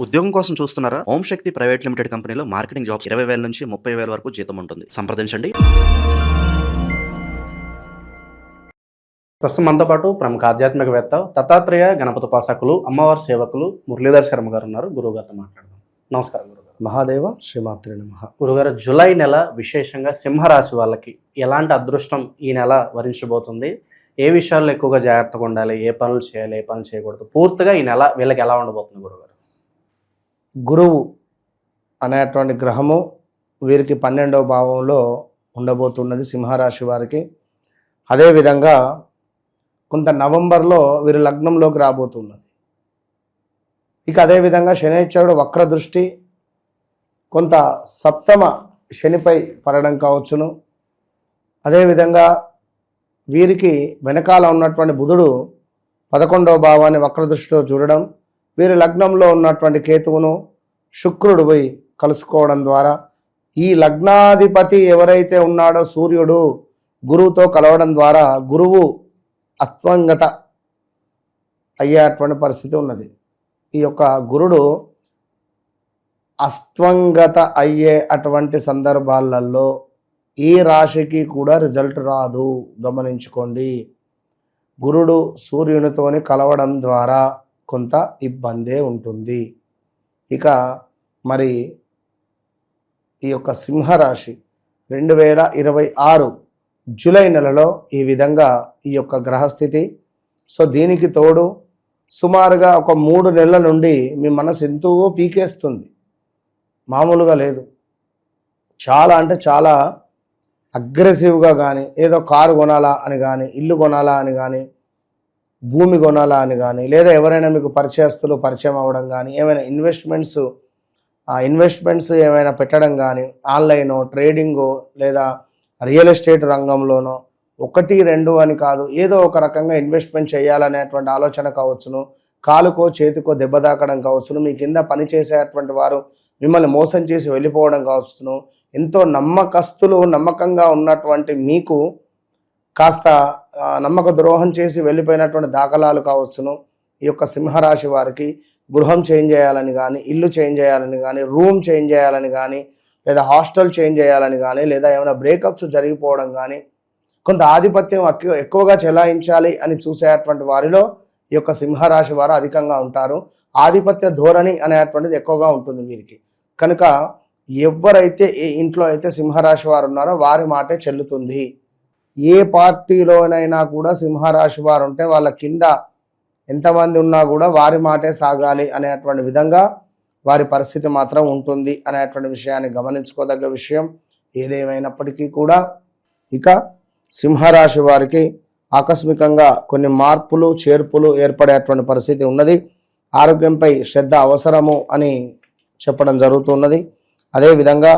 ఉద్యోగం కోసం చూస్తున్నారా? ఓం శక్తి ప్రైవేట్ లిమిటెడ్ కంపెనీలో మార్కెటింగ్ జాబ్స్ 20,000 నుంచి 30,000 వరకు జీతం ఉంటుంది. సంప్రదించండి. ప్రస్తుతం మనతో పాటు ప్రముఖ ఆధ్యాత్మికవేత్త దత్తాత్రేయ గణపతి ఉపాసకులు అమ్మవారి సేవకులు మురళీధర్ శర్మ గారు ఉన్నారు. గురువు గారితో మాట్లాడదాం. నమస్కారం గురుగారు. మహాదేవ శ్రీమాత్రే నమః. గురుగారు, జూలై నెల విశేషంగా సింహరాశి వాళ్ళకి ఎలాంటి అదృష్టం ఈ నెల వరించబోతుంది? ఏ విషయాల్లో ఎక్కువగా జాగ్రత్తగా ఉండాలి? ఏ పనులు చేయాలి, ఏ పనులు చేయకూడదు? పూర్తిగా ఈ నెల వీళ్ళకి ఎలా ఉండబోతుంది గురుగారు? గురువు అనేటువంటి గ్రహము వీరికి 12వ భావంలో ఉండబోతున్నది సింహరాశి వారికి. అదేవిధంగా కొంత నవంబర్లో వీరి లగ్నంలోకి రాబోతున్నది. ఇక అదేవిధంగా శనైశ్వరుడు వక్ర దృష్టి కొంత సప్తమ శనిపై పడడం కావచ్చును. అదేవిధంగా వీరికి వెనకాల ఉన్నటువంటి బుధుడు 11వ భావాన్ని వక్ర దృష్టిలో చూడడం, వీరి లగ్నంలో ఉన్నటువంటి కేతువును శుక్రుడు పోయి కలుసుకోవడం ద్వారా ఈ లగ్నాధిపతి ఎవరైతే ఉన్నాడో సూర్యుడు గురువుతో కలవడం ద్వారా గురువు అస్తంగత అయ్యేటువంటి పరిస్థితి ఉన్నది. ఈ యొక్క గురుడు అస్తంగత అయ్యే అటువంటి సందర్భాలలో ఈ రాశికి కూడా రిజల్ట్ రాదు, గమనించుకోండి. గురుడు సూర్యునితోని కలవడం ద్వారా కొంత ఇబ్బందే ఉంటుంది. ఇక మరి ఈ యొక్క సింహరాశి 2026 జూలై నెలలో ఈ విధంగా ఈ యొక్క గ్రహస్థితి. సో దీనికి తోడు సుమారుగా ఒక 3 నెలల నుండి మీ మనసు ఎంతో పీకేస్తుంది, మామూలుగా లేదు. చాలా అంటే చాలా అగ్రెసివ్గా కానీ, ఏదో కారు కొనాలా అని కానీ, ఇల్లు కొనాలా అని కానీ, భూమి కొనాలా అని కానీ, లేదా ఎవరైనా మీకు పరిచయస్తులు పరిచయం అవ్వడం కానీ, ఏమైనా ఇన్వెస్ట్మెంట్స్ ఏమైనా పెట్టడం కానీ, ఆన్లైనో ట్రేడింగో లేదా రియల్ ఎస్టేట్ రంగంలోనో 1, 2 అని కాదు, ఏదో ఒక రకంగా ఇన్వెస్ట్మెంట్ చేయాలనేటువంటి ఆలోచన కావచ్చును. కాలుకో చేతికో దెబ్బ తాకడం కావచ్చును. మీ కింద పనిచేసేటువంటి వారు మిమ్మల్ని మోసం చేసి వెళ్ళిపోవడం కావచ్చును. ఎంతో నమ్మకంగా ఉన్నటువంటి మీకు కాస్త నమ్మక ద్రోహం చేసి వెళ్ళిపోయినటువంటి దాఖలాలు కావచ్చును. ఈ యొక్క సింహరాశి వారికి గృహం చేంజ్ చేయాలని కానీ, ఇల్లు చేంజ్ చేయాలని కానీ, రూమ్ చేంజ్ చేయాలని కానీ, లేదా హాస్టల్ చేంజ్ చేయాలని కానీ, లేదా ఏమైనా బ్రేకప్స్ జరిగిపోవడం కానీ, కొంత ఆధిపత్యం ఎక్కువగా చెలాయించాలి అని చూసేటువంటి వారిలో ఈ యొక్క సింహరాశి వారు అధికంగా ఉంటారు. ఆధిపత్య ధోరణి అనేటువంటిది ఎక్కువగా ఉంటుంది వీరికి. కనుక ఎవరైతే ఏ ఇంట్లో అయితే సింహరాశి వారు ఉన్నారో వారి మాటే చెల్లుతుంది. ఏ పార్టీలోనైనా కూడా సింహరాశి వారు ఉంటే వాళ్ళ కింద ఎంతమంది ఉన్నా కూడా వారి మాటే సాగాలి అనేటువంటి విధంగా వారి పరిస్థితి మాత్రం ఉంటుంది అనేటువంటి విషయాన్ని గమనించుకోదగ్గ విషయం. ఏదేమైనప్పటికీ కూడా ఇక సింహరాశి వారికి ఆకస్మికంగా కొన్ని మార్పులు చేర్పులు ఏర్పడేటువంటి పరిస్థితి ఉన్నది. ఆరోగ్యంపై శ్రద్ధ అవసరము అని చెప్పడం జరుగుతున్నది. అదేవిధంగా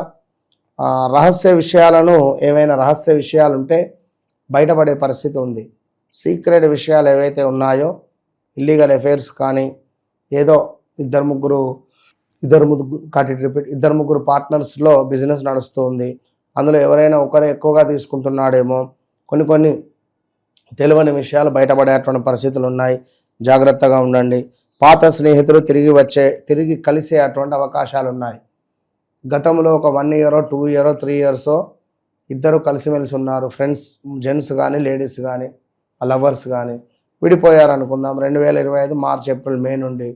ఏమైనా రహస్య విషయాలు ఉంటే బయటపడే పరిస్థితి ఉంది. సీక్రెట్ విషయాలు ఏవైతే ఉన్నాయో, ఇల్లీగల్ అఫైర్స్ కానీ, ఏదో ఇద్దరు ముగ్గురు పార్ట్నర్స్లో బిజినెస్ నడుస్తూ ఉంది, అందులో ఎవరైనా ఒకరు ఎక్కువగా తీసుకుంటున్నాడేమో, కొన్ని తెలియని విషయాలు బయటపడేటువంటి పరిస్థితులు ఉన్నాయి. జాగ్రత్తగా ఉండండి. పాత స్నేహితులు తిరిగి కలిసే అటువంటి అవకాశాలు ఉన్నాయి. గతంలో ఒక 1 ఇయర్ 2 ఇయర్ 3 ఇయర్స్ ఇద్దరు కలిసిమెలిసి ఉన్నారు, ఫ్రెండ్స్, జెంట్స్ కానీ లేడీస్ కానీ లవర్స్ కానీ విడిపోయారు అనుకుందాం 2025 మార్చ్ ఏప్రిల్ మే నుండి.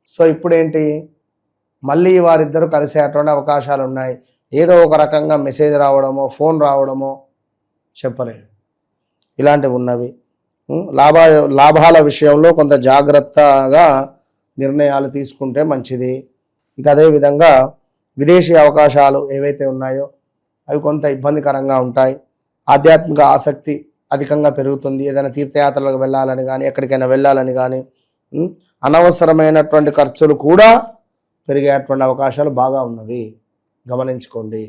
సో ఇప్పుడేంటి, మళ్ళీ వారిద్దరూ కలిసే అటువంటి అవకాశాలు ఉన్నాయి. ఏదో ఒక రకంగా మెసేజ్ రావడమో ఫోన్ రావడమో చెప్పలేదు, ఇలాంటివి ఉన్నవి. లాభాల విషయంలో కొంత జాగ్రత్తగా నిర్ణయాలు తీసుకుంటే మంచిది. ఇక అదేవిధంగా విదేశీ అవకాశాలు ఏవైతే ఉన్నాయో అవి కొంత ఇబ్బందికరంగా ఉంటాయి. ఆధ్యాత్మిక ఆసక్తి అధికంగా పెరుగుతుంది. ఏదైనా తీర్థయాత్రలకు వెళ్ళాలని కానీ, ఎక్కడికైనా వెళ్ళాలని కానీ, అనవసరమైనటువంటి ఖర్చులు కూడా పెరిగేటువంటి అవకాశాలు బాగా ఉన్నవి, గమనించుకోండి.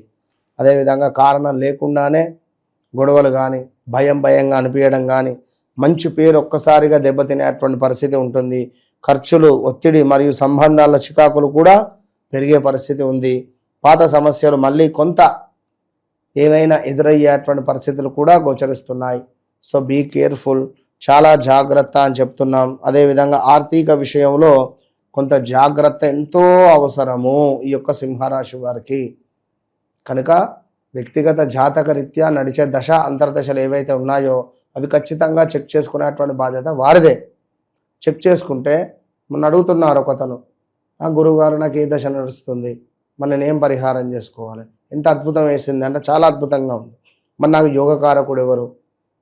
అదేవిధంగా కారణం లేకుండానే గొడవలు కానీ, భయంగా అనిపించడం కానీ, మంచి పేరు ఒక్కసారిగా దెబ్బతినేటువంటి పరిస్థితి ఉంటుంది. ఖర్చులు, ఒత్తిడి మరియు సంబంధాల చికాకులు కూడా పెరిగే పరిస్థితి ఉంది. పాత సమస్యలు మళ్ళీ కొంత ఏమైనా ఎదురయ్యేటువంటి పరిస్థితులు కూడా గోచరిస్తున్నాయి. సో బీ కేర్ఫుల్, చాలా జాగ్రత్త అని చెప్తున్నాం. అదేవిధంగా ఆర్థిక విషయంలో కొంత జాగ్రత్త ఎంతో అవసరము ఈ యొక్క సింహరాశి వారికి. కనుక వ్యక్తిగత జాతక రీత్యా నడిచే దశ అంతర్దశలు ఏవైతే ఉన్నాయో అవి ఖచ్చితంగా చెక్ చేసుకునేటువంటి బాధ్యత వారిదే. చెక్ చేసుకుంటే మొన్న అడుగుతున్నారు ఒకతను, ఆ గురువుగారు నాకు ఏ దశ నడుస్తుంది, మరి నేనేం పరిహారం చేసుకోవాలి, ఎంత అద్భుతం వేసింది అంటే చాలా అద్భుతంగా ఉంది. మరి నాకు యోగకారకుడు ఎవరు,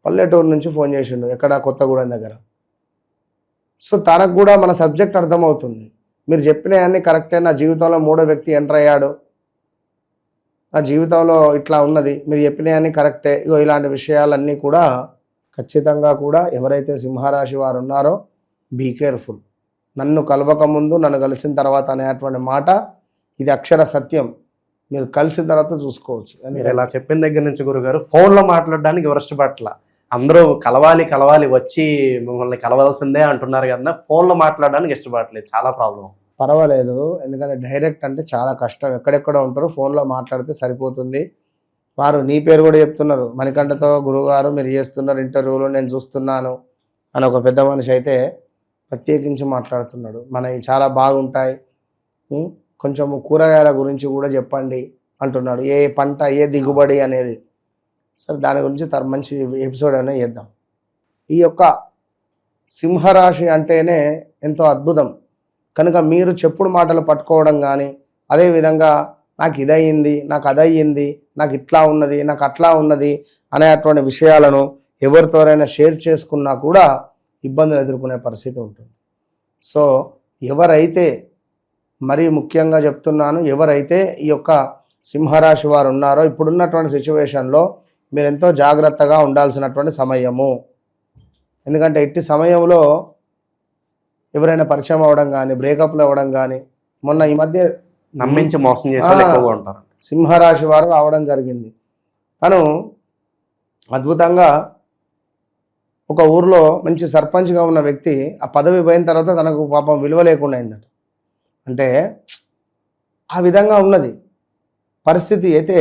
పల్లెటూరు నుంచి ఫోన్ చేసిండు, ఎక్కడ కొత్తగూడెం దగ్గర. సో తనకు కూడా మన సబ్జెక్ట్ అర్థమవుతుంది. మీరు చెప్పినవన్నీ కరెక్టే, నా జీవితంలో మూడో వ్యక్తి ఎంటర్ అయ్యాడు, నా జీవితంలో ఇట్లా ఉన్నది, మీరు చెప్పినవన్నీ కరెక్టే, ఇగో ఇలాంటి విషయాలన్నీ కూడా ఖచ్చితంగా కూడా ఎవరైతే సింహరాశి వారు ఉన్నారో బీ కేర్ఫుల్. నన్ను కలవకముందు నన్ను కలిసిన తర్వాత అనేటువంటి మాట ఇది అక్షర సత్యం. మీరు కలిసిన తర్వాత చూసుకోవచ్చు. మీరు ఇలా చెప్పిన దగ్గర నుంచి గురుగారు ఫోన్లో మాట్లాడడానికి ఎవరు ఇష్టపట్ల, అందరూ కలవాలి కలవాలి వచ్చి మిమ్మల్ని కలవాల్సిందే అంటున్నారు కదా, ఫోన్లో మాట్లాడడానికి ఇష్టపడట్లేదు, చాలా ప్రాబ్లం. పర్వాలేదు, ఎందుకంటే డైరెక్ట్ అంటే చాలా కష్టం. ఎక్కడెక్కడ ఉంటారో ఫోన్లో మాట్లాడితే సరిపోతుంది. వారు నీ పేరు కూడా చెప్తున్నారు, మణికంఠతో గురువుగారు మీరు చేస్తున్నారు ఇంటర్వ్యూలో నేను చూస్తున్నాను అని ఒక పెద్ద మనిషి అయితే ప్రత్యేకించి మాట్లాడుతున్నాడు. మనవి చాలా బాగుంటాయి, కొంచెము కూరగాయల గురించి కూడా చెప్పండి అంటున్నాడు, ఏ పంట ఏ దిగుబడి అనేది. సరే దాని గురించి మంచి ఎపిసోడ్ అనేది చేద్దాం. ఈ యొక్క సింహరాశి అంటేనే ఎంతో అద్భుతం. కనుక మీరు చెప్పుడు మాటలు పట్టుకోవడం కానీ, అదేవిధంగా నాకు ఇదయ్యింది, నాకు అదయ్యింది, నాకు ఇట్లా ఉన్నది, నాకు అట్లా ఉన్నది అనేటువంటి విషయాలను ఎవరితోనైనా షేర్ చేసుకున్నా కూడా ఇబ్బందులు ఎదుర్కొనే పరిస్థితి ఉంటుంది. సో ఎవరైతే, మరీ ముఖ్యంగా చెప్తున్నాను, ఎవరైతే ఈ యొక్క సింహరాశి వారు ఉన్నారో ఇప్పుడున్నటువంటి సిచ్యువేషన్లో మీరు ఎంతో జాగ్రత్తగా ఉండాల్సినటువంటి సమయము. ఎందుకంటే ఇట్టి సమయంలో ఎవరైనా పరిచయం అవ్వడం కానీ, బ్రేకప్లు అవ్వడం కానీ, మొన్న ఈ మధ్య నమ్మించి మోసం చేసే వాళ్ళు ఎక్కువగా ఉంటారు. సింహరాశి వారు రావడం జరిగింది. తను అద్భుతంగా ఒక ఊర్లో మంచి సర్పంచ్గా ఉన్న వ్యక్తి ఆ పదవి పోయిన తర్వాత తనకు పాపం విలువ లేకుండా అయిందట. అంటే ఆ విధంగా ఉన్నది పరిస్థితి. అయితే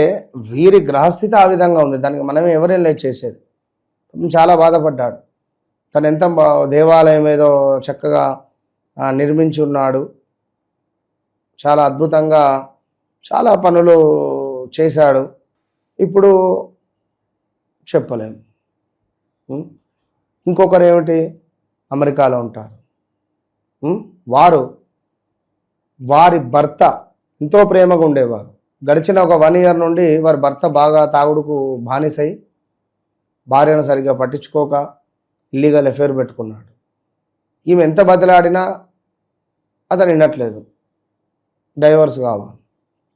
వీరి గ్రహస్థితి ఆ విధంగా ఉంది, దానికి మనమే ఎవరేం లేదు చేసేది. చాలా బాధపడ్డాడు. తను ఎంత దేవాలయం ఏదో చక్కగా నిర్మించి ఉన్నాడు, చాలా అద్భుతంగా చాలా పనులు చేశాడు. ఇప్పుడు చెప్పలేము. ఇంకొకరు ఏమిటి, అమెరికాలో ఉంటారు. వారి భర్త ఎంతో ప్రేమగా ఉండేవారు. గడిచిన ఒక 1 year నుండి వారి భర్త బాగా తాగుడుకు బానిసై భార్యను సరిగ్గా పట్టించుకోక ఇల్లీగల్ అఫేర్ పెట్టుకున్నాడు. ఈమె ఎంత బతిలాడినా అతను వినట్లేదు, డైవర్స్ కావాలి.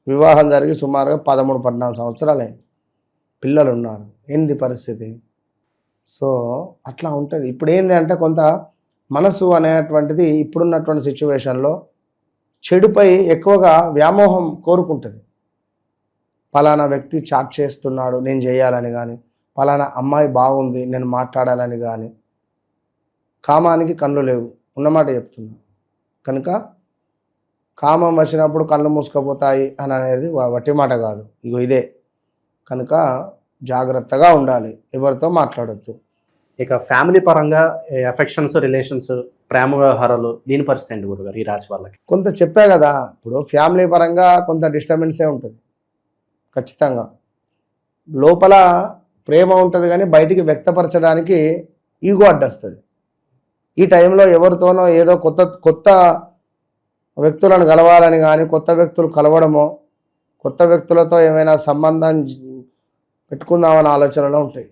వివాహం జరిగి సుమారుగా 13-14 సంవత్సరాలు అయింది, పిల్లలు ఉన్నారు. ఏంది పరిస్థితి? సో అట్లా ఉంటుంది. ఇప్పుడు ఏంది అంటే కొంత మనసు అనేటువంటిది ఇప్పుడున్నటువంటి సిచ్యువేషన్లో చెడుపై ఎక్కువగా వ్యామోహం కోరుకుంటుంది. పలానా వ్యక్తి చాట్ చేస్తున్నాడు నేను చేయాలని కానీ, పలానా అమ్మాయి బాగుంది నేను మాట్లాడాలని కానీ, కామానికి కళ్ళు లేవు, ఉన్నమాట చెప్తున్నా. కనుక కామం వచ్చినప్పుడు కళ్ళు మూసుకుపోతాయి అని అనేది వట్టి మాట కాదు, ఇగో ఇదే. కనుక జాగ్రత్తగా ఉండాలి, ఎవరితో మాట్లాడొద్దు. ఇక ఫ్యామిలీ పరంగా ఎఫెక్షన్స్, రిలేషన్స్, ప్రేమ వ్యవహారాలు, దీని పరిస్థితి అండి గురుగారు ఈ రాశి వాళ్ళకి? కొంత చెప్పా కదా, ఇప్పుడు ఫ్యామిలీ పరంగా కొంత డిస్టర్బెన్సే ఉంటుంది ఖచ్చితంగా. లోపల ప్రేమ ఉంటుంది కానీ బయటికి వ్యక్తపరచడానికి ఈగో అడ్డొస్తుంది. ఈ టైంలో ఎవరితోనో ఏదో కొత్త వ్యక్తులను కలవాలని కానీ, కొత్త వ్యక్తులు కలవడమో, కొత్త వ్యక్తులతో ఏమైనా సంబంధం పెట్టుకుందామనే ఆలోచనలో ఉంటాయి.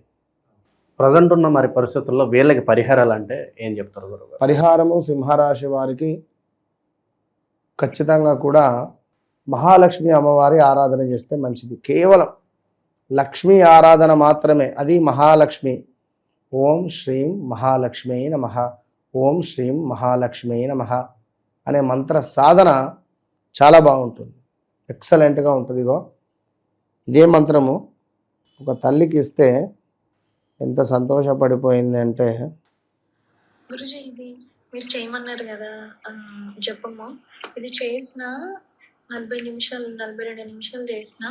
ప్రజెంట్ ఉన్న మరి పరిస్థితుల్లో వీళ్ళకి పరిహారాలు అంటే ఏం చెప్తారు గురుగారు? పరిహారము సింహరాశి వారికి ఖచ్చితంగా కూడా మహాలక్ష్మి అమ్మవారి ఆరాధన చేస్తే మంచిది. కేవలం లక్ష్మీ ఆరాధన మాత్రమే, అది మహాలక్ష్మి. ఓం శ్రీం మహాలక్ష్మీ నమః, ఓం శ్రీం మహాలక్ష్మీ నమః అనే మంత్ర సాధన చాలా బాగుంటుంది, ఎక్సలెంట్గా ఉంటుంది. ఇదే మంత్రము ఒక తల్లికి ఇస్తే ఎంత సంతోషపడిపోయింది అంటే, గురుజీ ఇది మీరు చేయమన్నారు కదా జపము, ఇది చేసిన 40 నిమిషాలు 42 నిమిషాలు చేసిన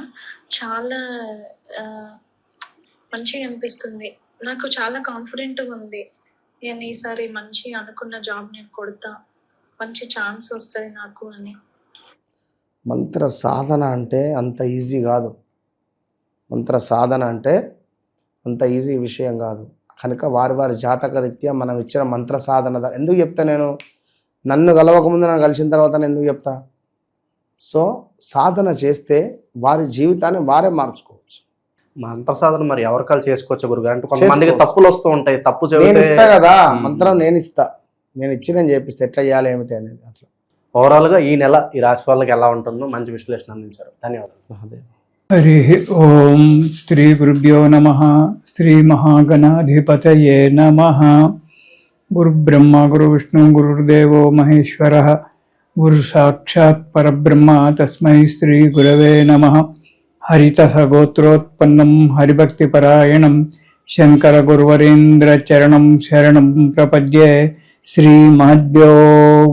చాలా మంచిగా అనిపిస్తుంది. నాకు చాలా కాన్ఫిడెంట్గా ఉంది, నేను ఈసారి మంచి అనుకున్న జాబ్ నేను కొడతా మంచి ఛాన్స్ వస్తుంది నాకు అని. మంత్ర సాధన అంటే అంత ఈజీ కాదు. మంత్ర సాధన అంటే అంత ఈజీ విషయం కాదు. కనుక వారి జాతక రీత్యా మనం ఇచ్చిన మంత్ర సాధన ఎందుకు చెప్తా నేను, నన్ను కలవకముందు నన్ను కలిసిన తర్వాత నేను ఎందుకు చెప్తా. సో సాధన చేస్తే వారి జీవితాన్ని వారే మార్చుకోవచ్చు. మంత్ర సాధన మరి ఎవరికాలు చేసుకోవచ్చు గురుగారు? అంటే కొంతమందికి తప్పులు వస్తూ ఉంటాయి, తప్పు నేను ఇస్తా కదా మంత్రం, నేను ఇస్తా, నేను ఇచ్చి నేను చేపిస్తా ఎట్లా చేయాలి ఏమిటి అనేది. అట్లా ఓవరాల్గా ఈ నెల ఈ రాశి వాళ్ళకి ఎలా ఉంటుందో మంచి విశ్లేషణ అందించారు. ధన్యవాదాలు. అదే. హరి ఓం శ్రీ గురుభ్యో నమః. శ్రీ మహాగణాధిపతయే నమః. గురుబ్రహ్మ గురు విష్ణు గురుర్దేవో మహేశ్వరః. గురు సాక్షాత్ పరబ్రహ్మ తస్మై శ్రీ గురవే నమః. హరిత సగోత్రోత్పన్నం హరిభక్తిపరాయణం శంకర గురువరేంద్ర చరణం శరణం ప్రపద్యే. శ్రీ మహద్భ్యో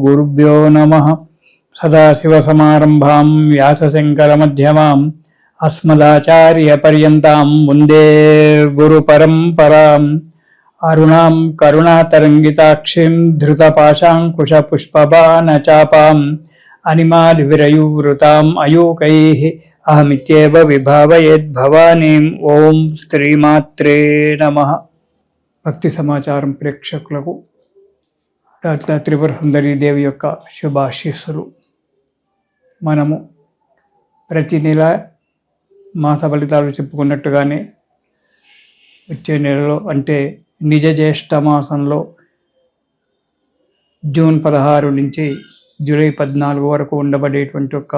గురుభ్యో నమః. సదాశివసమారంభాం వ్యాసశంకరమధ్యమాం అస్మదాచార్యపర్యంతాం వందే గురుపరంపరాం. అరుణాం కరుణాతరంగితాక్షిం ధృతపాశాంకుశపుష్పబాణచాపాం అనిమాదివిరయువృతాం అయూకైః అహమిత్యేవ విభావయేద్భవానీం. ఓం శ్రీమాత్రే నమః. భక్తి సమాచారం ప్రేక్షకులకు రాత్రి త్రిపుర సుందరీ దేవి యొక్క శుభాశీస్సులు. మనము ప్రతి నెల మాస ఫలితాలు చెప్పుకున్నట్టుగానే వచ్చే నెలలో అంటే నిజ జ్యేష్ఠ మాసంలో జూన్ 16 నుంచి జూలై 14 వరకు ఉండబడేటువంటి ఒక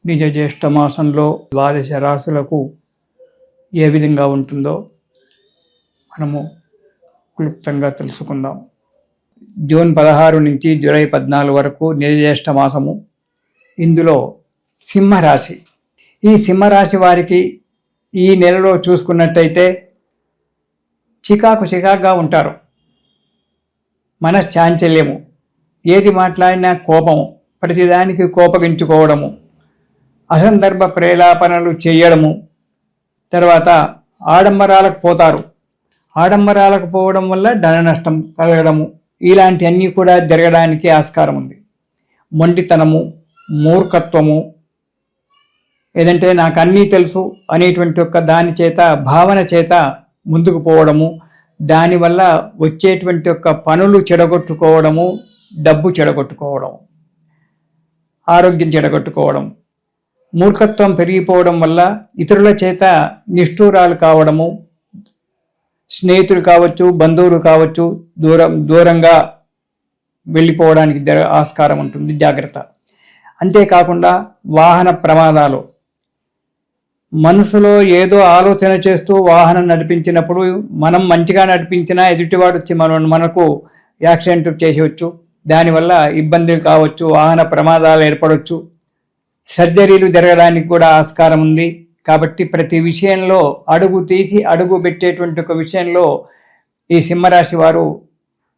నిజ జ్యేష్ఠ మాసంలో ద్వాదశ రాశులకు ఏ విధంగా ఉంటుందో మనము క్లుప్తంగా తెలుసుకుందాం. జూన్ 16 నుంచి జూలై 14 వరకు నిజ జ్యేష్ఠ మాసము. ఇందులో సింహరాశి, ఈ సింహరాశి వారికి ఈ నెలలో చూసుకున్నట్టయితే చికాకుగా ఉంటారు. మనశ్చాంచల్యము, ఏది మాట్లాడినా కోపము, ప్రతిదానికి కోపగించుకోవడము, అసందర్భ ప్రేలాపనలు చేయడము, తర్వాత ఆడంబరాలకు పోతారు. ఆడంబరాలకు పోవడం వల్ల ధన నష్టం కలగడము, ఇలాంటివన్నీ కూడా జరగడానికి ఆస్కారం ఉంది. మొండితనము, మూర్ఖత్వము, ఏదంటే నాకు అన్నీ తెలుసు అనేటువంటి ఒక దాని చేత భావన చేత ముందుకు పోవడము, దానివల్ల వచ్చేటువంటి ఒక పనులు చెడగొట్టుకోవడము, డబ్బు చెడగొట్టుకోవడం, ఆరోగ్యం చెడగొట్టుకోవడం, మూర్ఖత్వం పెరిగిపోవడం వల్ల ఇతరుల చేత నిష్ఠూరాలు కావడము, స్నేహితులు కావచ్చు, బంధువులు కావచ్చు, దూరంగా వెళ్ళిపోవడానికి ఆస్కారం ఉంటుంది. జాగ్రత్త. అంతేకాకుండా వాహన ప్రమాదాలు, మనసులో ఏదో ఆలోచన చేస్తూ వాహనం నడిపించినప్పుడు మనం మంచిగా నడిపించినా ఎదుటివాడు వచ్చి మనకు యాక్సిడెంట్ చేసేవచ్చు, దానివల్ల ఇబ్బందులు కావచ్చు, వాహన ప్రమాదాలు ఏర్పడవచ్చు, సర్జరీలు జరగడానికి కూడా ఆస్కారం ఉంది. కాబట్టి ప్రతి విషయంలో అడుగు తీసి అడుగు పెట్టేటువంటి ఒక విషయంలో ఈ సింహరాశి వారు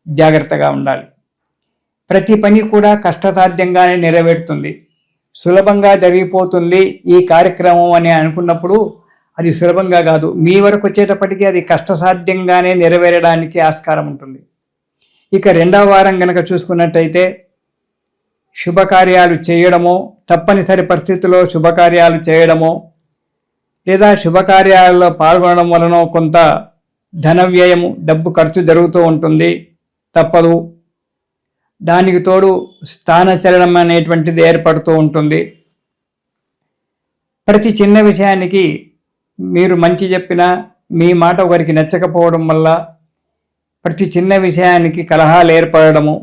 జాగ్రత్తగా ఉండాలి. ప్రతి పని కూడా కష్టసాధ్యంగానే నెరవేరుతుంది, సులభంగా జరిగిపోతుంది ఈ కార్యక్రమం అని అనుకున్నప్పుడు అది సులభంగా కాదు, మీ వరకు వచ్చేటప్పటికీ అది కష్టసాధ్యంగానే నెరవేరడానికి ఆస్కారం ఉంటుంది. ఇక రెండవ వారం గనక చూసుకున్నట్టయితే శుభకార్యాలు చేయడమో, తప్పనిసరి పరిస్థితుల్లో శుభకార్యాలు చేయడమో, లేదా శుభకార్యాలలో పాల్గొనడం వలన కొంత ధన వ్యయము, డబ్బు ఖర్చు జరుగుతూ ఉంటుంది, తప్పదు. దానికి తోడు స్థానచలనం అనేటువంటిది ఏర్పడుతూ ఉంటుంది. ప్రతి చిన్న విషయానికి మీరు మంచి చెప్పినా మీ మాట ఒకరికి నచ్చకపోవడం వల్ల ప్రతి చిన్న విషయానికి కలహాలు ఏర్పడము,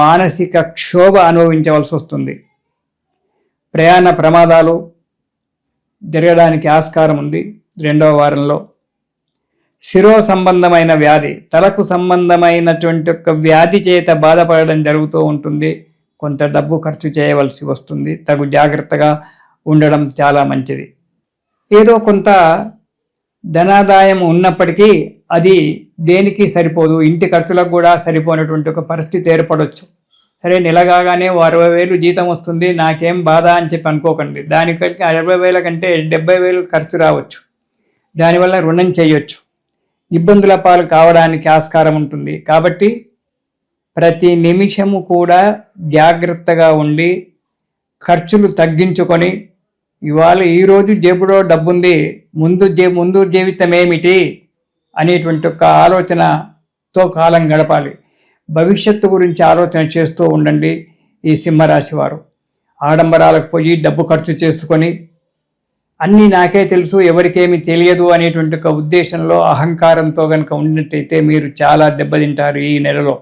మానసిక క్షోభ అనుభవించవలసి వస్తుంది. ప్రయాణ ప్రమాదాలు జరగడానికి ఆస్కారం ఉంది రెండవ వారంలో. శిరో సంబంధమైన వ్యాధి, తలకు సంబంధమైనటువంటి ఒక వ్యాధి చేత బాధపడడం జరుగుతూ ఉంటుంది. కొంత డబ్బు ఖర్చు చేయవలసి వస్తుంది. తగు జాగ్రత్తగా ఉండడం చాలా మంచిది. ఏదో కొంత ధనాదాయం ఉన్నప్పటికీ అది దేనికి సరిపోదు, ఇంటి ఖర్చులకు కూడా సరిపోయినటువంటి ఒక పరిస్థితి ఏర్పడవచ్చు. సరే, నెలగానే 60,000 జీతం వస్తుంది, నాకేం బాధ అని చెప్పి అనుకోకండి. దానికంటే 60,000 కంటే 70,000 ఖర్చు రావచ్చు. దానివల్ల రుణం చేయొచ్చు, ఇబ్బందుల పాలు కావడానికి ఆస్కారం ఉంటుంది. కాబట్టి ప్రతి నిమిషము కూడా జాగ్రత్తగా ఉండి ఖర్చులు తగ్గించుకొని ఇవాళ ఈరోజు జేబులో డబ్బుంది, ముందు జీవితం ఏమిటి అనేటువంటి ఒక ఆలోచనతో కాలం గడపాలి. భవిష్యత్తు గురించి ఆలోచన చేస్తూ ఉండండి. ఈ సింహరాశి వారు ఆడంబరాలకు పోయి డబ్బు ఖర్చు చేసుకొని అన్నీ నాకే తెలుసు, ఎవరికేమీ తెలియదు అనేటువంటి ఒక ఉద్దేశంలో అహంకారంతో కనుక ఉన్నట్టయితే మీరు చాలా దెబ్బతింటారు. ఈ నెలలో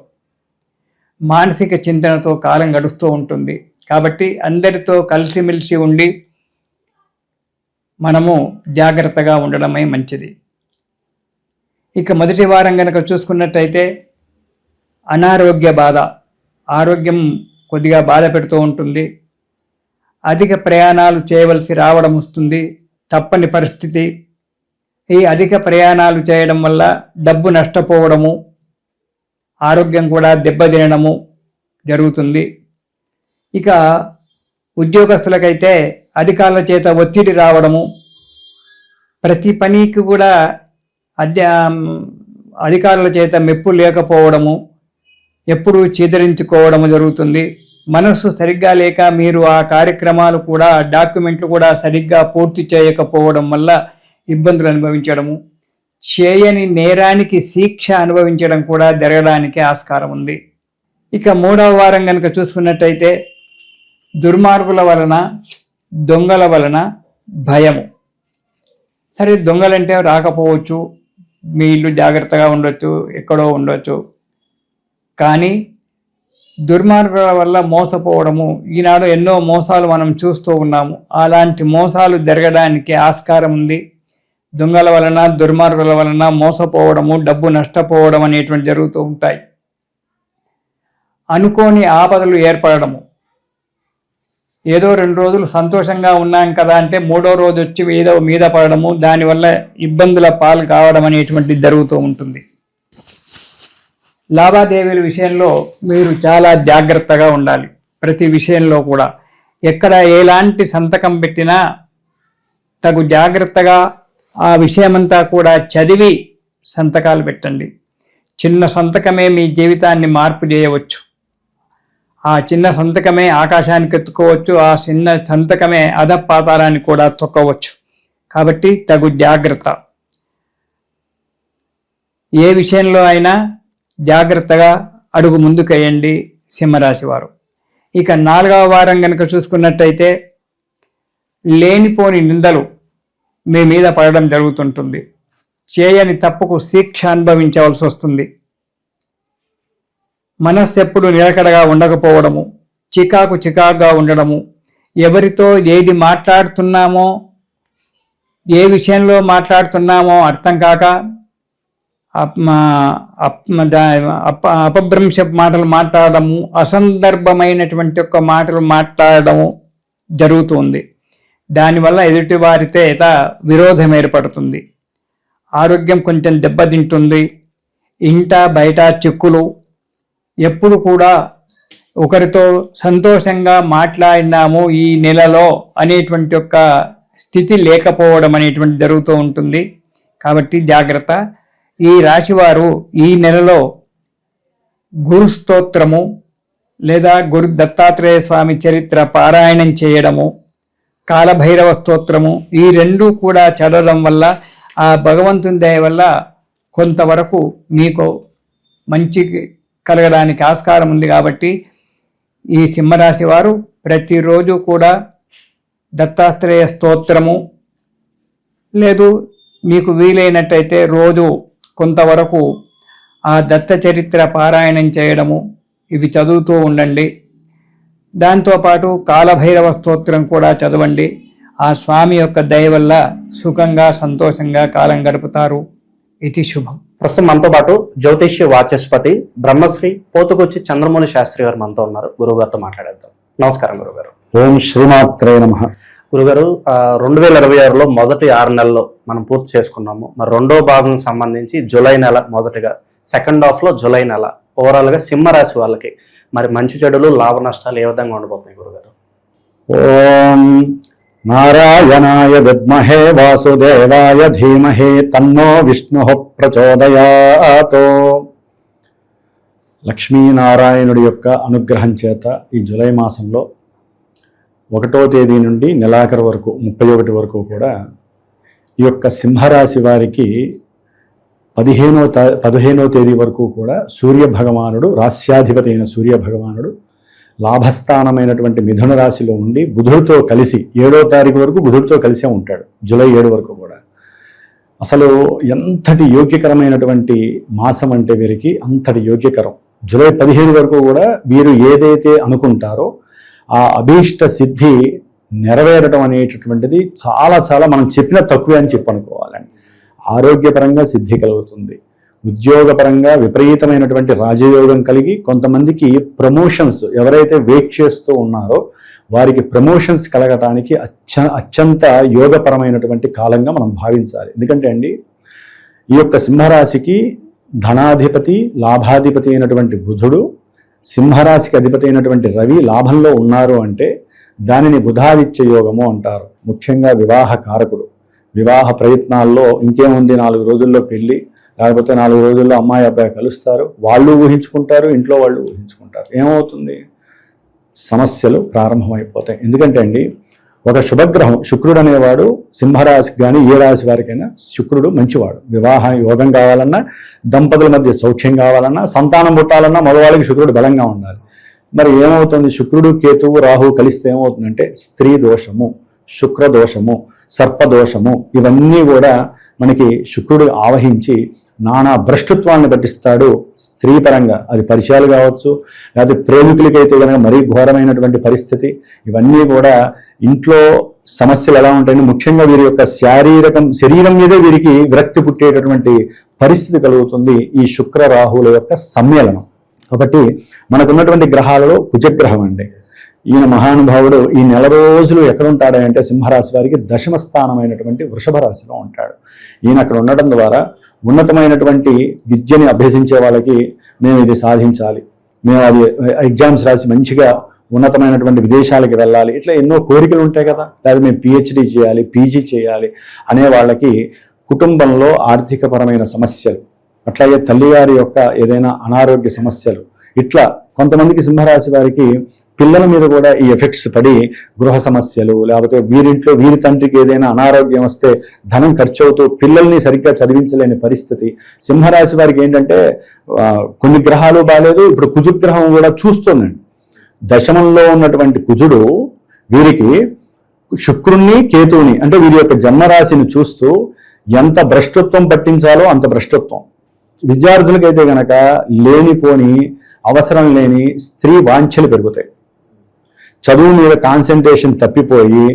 మానసిక చింతనతో కాలం గడుస్తూ ఉంటుంది. కాబట్టి అందరితో కలిసిమెలిసి ఉండి మనము జాగ్రత్తగా ఉండడమే మంచిది. ఇక మొదటి వారం కనుక చూసుకున్నట్టయితే అనారోగ్య బాధ, ఆరోగ్యం కొద్దిగా బాధ పెడుతూ ఉంటుంది. అధిక ప్రయాణాలు చేయవలసి రావడం వస్తుంది, తప్పని పరిస్థితి. ఈ అధిక ప్రయాణాలు చేయడం వల్ల డబ్బు నష్టపోవడము, ఆరోగ్యం కూడా దెబ్బతినడము జరుగుతుంది. ఇక ఉద్యోగస్తులకైతే అధికారుల చేత ఒత్తిడి రావడము, ప్రతి పనికి కూడా అధికారుల చేత మెప్పు లేకపోవడము, ఎప్పుడూ చీదరించుకోవడము జరుగుతుంది. మనస్సు సరిగ్గా లేక మీరు ఆ కార్యక్రమాలు కూడా డాక్యుమెంట్లు కూడా సరిగ్గా పూర్తి చేయకపోవడం వల్ల ఇబ్బందులు అనుభవించడము, చేయని నేరానికి శిక్ష అనుభవించడం కూడా జరగడానికి ఆస్కారం ఉంది. ఇక మూడవ వారం కనుక చూసుకున్నట్టయితే దుర్మార్గుల వలన, దొంగల వలన భయము. సరే, దొంగలంటే రాకపోవచ్చు, మీ ఇల్లు జాగ్రత్తగా ఉండొచ్చు, ఎక్కడో ఉండొచ్చు. కానీ దుర్మార్గుల వల్ల మోసపోవడము, ఈనాడు ఎన్నో మోసాలు మనం చూస్తూ ఉన్నాము. అలాంటి మోసాలు జరగడానికి ఆస్కారం ఉంది. దొంగల వలన, దుర్మార్గుల వలన మోసపోవడము, డబ్బు నష్టపోవడం అనేటువంటి జరుగుతూ ఉంటాయి. అనుకోని ఆపదలు ఏర్పడము, ఏదో 2 రోజులు సంతోషంగా ఉన్నాం కదా అంటే 3వ రోజు వచ్చి ఏదో మీద పడడము, దానివల్ల ఇబ్బందుల పాలు కావడం అనేటువంటిది జరుగుతూ ఉంటుంది. లావాదేవీల విషయంలో మీరు చాలా జాగ్రత్తగా ఉండాలి. ప్రతి విషయంలో కూడా ఎక్కడ ఎలాంటి సంతకం పెట్టినా తగు జాగ్రత్తగా ఆ విషయమంతా కూడా చదివి సంతకాలు పెట్టండి. చిన్న సంతకమే మీ జీవితాన్ని మార్పు చేయవచ్చు. ఆ చిన్న సంతకమే ఆకాశానికి ఎత్తుకోవచ్చు, ఆ చిన్న సంతకమే అధపాతాళాన్ని కూడా తొక్కవచ్చు. కాబట్టి తగు జాగ్రత్త. ఏ విషయంలో అయినా జాగ్రత్తగా అడుగు ముందుకేయండి సింహరాశి వారు. ఇక 4వ వారం కనుక చూసుకున్నట్టయితే లేనిపోని నిందలు మీ మీద పడడం జరుగుతుంటుంది. చేయని తప్పుకు శిక్ష అనుభవించవలసి వస్తుంది. మనస్సు ఎప్పుడు నిలకడగా ఉండకపోవడము, చికాకుగా ఉండడము, ఎవరితో ఏది మాట్లాడుతున్నామో, ఏ విషయంలో మాట్లాడుతున్నామో అర్థం కాక అపభ్రంశ మాటలు మాట్లాడడము, అసందర్భమైనటువంటి ఒక మాటలు మాట్లాడడము జరుగుతుంది. దానివల్ల ఎదుటి వారితో విరోధం ఏర్పడుతుంది. ఆరోగ్యం కొంచెం దెబ్బతింటుంది. ఇంట బయట చిక్కులు, ఎప్పుడు కూడా ఒకరితో సంతోషంగా మాట్లాడినాము ఈ నెలలో అనేటువంటి ఒక స్థితి లేకపోవడం అనేటువంటి జరుగుతూ ఉంటుంది. కాబట్టి జాగ్రత్త. ఈ రాశివారు ఈ నెలలో గురు స్తోత్రము లేదా గురు దత్తాత్రేయ స్వామి చరిత్ర పారాయణం చేయడము, కాలభైరవ స్తోత్రము, ఈ 2 కూడా చదవడం వల్ల ఆ భగవంతుని దయ వల్ల కొంతవరకు మీకు మంచి కలగడానికి ఆస్కారం ఉంది. కాబట్టి ఈ సింహరాశి వారు ప్రతిరోజు కూడా దత్తాత్రేయ స్తోత్రము లేదు మీకు వీలైనట్టయితే రోజు కొంతవరకు ఆ దత్త చరిత్ర పారాయణం చేయడము, ఇవి చదువుతూ ఉండండి. దాంతోపాటు కాలభైరవ స్తోత్రం కూడా చదవండి. ఆ స్వామి యొక్క దయ వల్ల సుఖంగా సంతోషంగా కాలం గడుపుతారు. ఇది శుభం. ప్రస్తుతం మనతో పాటు జ్యోతిష్య వాచస్పతి బ్రహ్మశ్రీ పోతుకొచ్చి చంద్రమౌళి శాస్త్రి గారు మనతో ఉన్నారు. గురువుగారితో మాట్లాడేద్దాం. నమస్కారం గురుగారు. ఓం శ్రీమాత్రే నమః. గురుగారు, 2026లో మొదటి 6 నెలల్లో మనం పూర్తి చేసుకున్నాము. మరి 2వ భాగం సంబంధించి జూలై నెల, మొదటిగా సెకండ్ హాఫ్లో జూలై నెల ఓవరాల్గా సింహరాశి వాళ్ళకి మరి మంచి చెడులు, లాభ నష్టాలు ఏ విధంగా ఉండబోతున్నాయి గురుగారు? ఓం నారాయణాయ విద్మహే వాసుదేవాయ ధీమహి తన్నో విష్ణుః ప్రచోదయాత్. లక్ష్మీనారాయణుడి యొక్క అనుగ్రహం చేత ఈ జూలై మాసంలో 1వ తేదీ నుండి నెలాఖరు వరకు 31 వరకు కూడా ఈ యొక్క సింహరాశి వారికి 15వ తేదీ వరకు కూడా సూర్య భగవానుడు, రాస్యాధిపతి అయిన సూర్య భగవానుడు లాభస్థానమైనటువంటి మిథున రాశిలో ఉండి బుధుడితో కలిసి 7వ తారీఖు వరకు బుధుడితో కలిసే ఉంటాడు. జూలై 7 వరకు కూడా. అసలు ఎంతటి యోగ్యకరమైనటువంటి మాసం అంటే వీరికి అంతటి యోగ్యకరం. జూలై 15 వరకు కూడా వీరు ఏదైతే అనుకుంటారో ఆ అభీష్ట సిద్ధి నెరవేరడం అనేటటువంటిది చాలా చాలా మనం చెప్పిన తక్కువే అని చెప్పనుకోవాలండి. ఆరోగ్యపరంగా సిద్ధి కలుగుతుంది, ఉద్యోగపరంగా విపరీతమైనటువంటి రాజయోగం కలిగి కొంతమందికి ప్రమోషన్స్, ఎవరైతే వెయిట్ చేస్తూ ఉన్నారో వారికి ప్రమోషన్స్ కలగటానికి అత్యంత యోగపరమైనటువంటి కాలంగా మనం భావించాలి. ఎందుకంటే అండి ఈ యొక్క సింహరాశికి ధనాధిపతి, లాభాధిపతి అయినటువంటి బుధుడు, సింహరాశికి అధిపతి అయినటువంటి రవి లాభంలో ఉన్నారు అంటే దానిని బుధాదిత్య యోగము అంటారు. ముఖ్యంగా వివాహ కారకుడు. వివాహ ప్రయత్నాల్లో ఇంకేముంది, 4 రోజుల్లో పెళ్ళి, లేకపోతే 4 రోజుల్లో అమ్మాయి అబ్బాయి కలుస్తారు, వాళ్ళు ఊహించుకుంటారు, ఇంట్లో వాళ్ళు ఊహించుకుంటారు. ఏమవుతుంది? సమస్యలు ప్రారంభమైపోతాయి. ఎందుకంటే అండి ఒక శుభగ్రహం శుక్రుడు అనేవాడు సింహరాశికి కానీ ఏ రాశి వారికైనా శుక్రుడు మంచివాడు. వివాహ యోగం కావాలన్నా, దంపతుల మధ్య సౌఖ్యం కావాలన్నా, సంతానం పుట్టాలన్నా మగవాళ్ళకి శుక్రుడు బలంగా ఉండాలి. మరి ఏమవుతుంది? శుక్రుడు, కేతువు, రాహువు కలిస్తే ఏమవుతుందంటే స్త్రీ దోషము, శుక్రదోషము, సర్పదోషము ఇవన్నీ కూడా మనకి శుక్రుడు ఆవహించి నానా భ్రష్టత్వాన్ని పట్టిస్తాడు. స్త్రీ పరంగా అది పరిచయాలు కావచ్చు, లేకపోతే ప్రేమికులకైతే కనుక మరీ ఘోరమైనటువంటి పరిస్థితి. ఇవన్నీ కూడా ఇంట్లో సమస్యలు ఎలా ఉంటాయని ముఖ్యంగా వీరి యొక్క శరీరం మీదే వీరికి విరక్తి పుట్టేటటువంటి పరిస్థితి కలుగుతుంది ఈ శుక్ర రాహువుల యొక్క సమ్మేళనం. కాబట్టి మనకున్నటువంటి గ్రహాలలో కుజగ్రహం అండి. ఈయన మహానుభావుడు ఈ 4 రోజులు ఎక్కడ ఉంటాడంటే సింహరాశి వారికి 10వ స్థానమైనటువంటి వృషభ రాశిలో ఉంటాడు. ఈయన అక్కడ ఉండడం ద్వారా ఉన్నతమైనటువంటి విద్యని అభ్యసించే వాళ్ళకి మేము ఇది సాధించాలి, మేము అది ఎగ్జామ్స్ రాసి మంచిగా ఉన్నతమైనటువంటి విదేశాలకి వెళ్ళాలి, ఇట్లా ఎన్నో కోరికలు ఉంటాయి కదా. లేదా మేము పిహెచ్డి చేయాలి, పీజీ చేయాలి అనే వాళ్ళకి కుటుంబంలో ఆర్థికపరమైన సమస్యలు, అట్లాగే తల్లిగారి యొక్క ఏదైనా అనారోగ్య సమస్యలు, ఇట్లా కొంతమందికి సింహరాశి వారికి పిల్లల మీద కూడా ఈ ఎఫెక్ట్స్ పడి గృహ సమస్యలు, లేకపోతే వీరింట్లో వీరి తండ్రికి ఏదైనా అనారోగ్యం వస్తే ధనం ఖర్చు అవుతూ పిల్లల్ని సరిగ్గా చదివించలేని పరిస్థితి. సింహరాశి వారికి ఏంటంటే కొన్ని గ్రహాలు బాగాలేదు, ఇప్పుడు కుజగ్రహం కూడా చూస్తుందండి. దశమంలో ఉన్నటువంటి కుజుడు వీరికి శుక్రుణ్ణి, కేతువుని అంటే వీరి యొక్క జన్మరాశిని చూస్తూ ఎంత భ్రష్టత్వం పట్టించాలో అంత భ్రష్టత్వం. విద్యార్థులకైతే గనక లేనిపోని అవసరం లేని స్త్రీ వాంఛలు పెరుగుతాయి. చదువు మీద కాన్సన్ట్రేషన్ తప్పిపోయి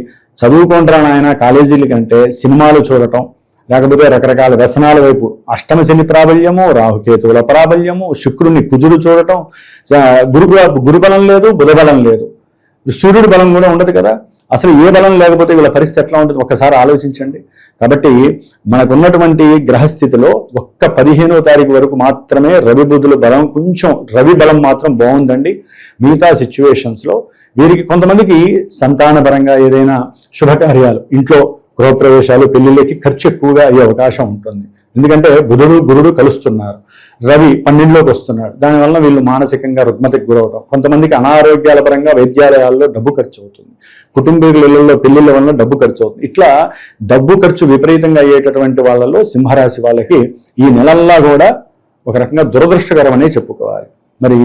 చదువుకుంటారా నాయన కాలేజీల కంటే సినిమాలు చూడటం, లేకపోతే రకరకాల వ్యసనాల వైపు, అష్టమ శని ప్రాబల్యము, రాహుకేతువుల ప్రాబల్యము, శుక్రుని కుజుడు చూడటం, గురుబలం లేదు, బుధబలం లేదు, సూర్యుడి బలం కూడా ఉండదు కదా. అసలు ఏ బలం లేకపోతే వీళ్ళ పరిస్థితి ఎట్లా ఉంటుంది ఒక్కసారి ఆలోచించండి. కాబట్టి మనకున్నటువంటి గ్రహస్థితిలో ఒక్క 15వ తారీఖు వరకు మాత్రమే రవి బుధుల బలం, కొంచెం రవి బలం మాత్రం బాగుందండి. మిగతా సిచ్యువేషన్స్లో వీరికి కొంతమందికి సంతానపరంగా ఏదైనా శుభకార్యాలు, ఇంట్లో గృహప్రవేశాలు, పెళ్లిళ్ళకి ఖర్చు ఎక్కువగా అయ్యే అవకాశం ఉంటుంది. ఎందుకంటే బుధుడు, గురుడు కలుస్తున్నారు, రవి 12లోకి వస్తున్నాడు. దానివల్ల వీళ్ళు మానసికంగా రుగ్మతకు గురవడం, కొంతమందికి అనారోగ్యాల పరంగా వైద్యాలయాల్లో డబ్బు ఖర్చు అవుతుంది, కుటుంబీకుల ఇళ్లలో పెళ్లిళ్ళ వల్ల డబ్బు ఖర్చు అవుతుంది. ఇట్లా డబ్బు ఖర్చు విపరీతంగా అయ్యేటటువంటి వాళ్ళలో సింహరాశి వాళ్ళకి ఈ నెలల్లా కూడా ఒక రకంగా దురదృష్టకరమనే చెప్పుకోవాలి. మరి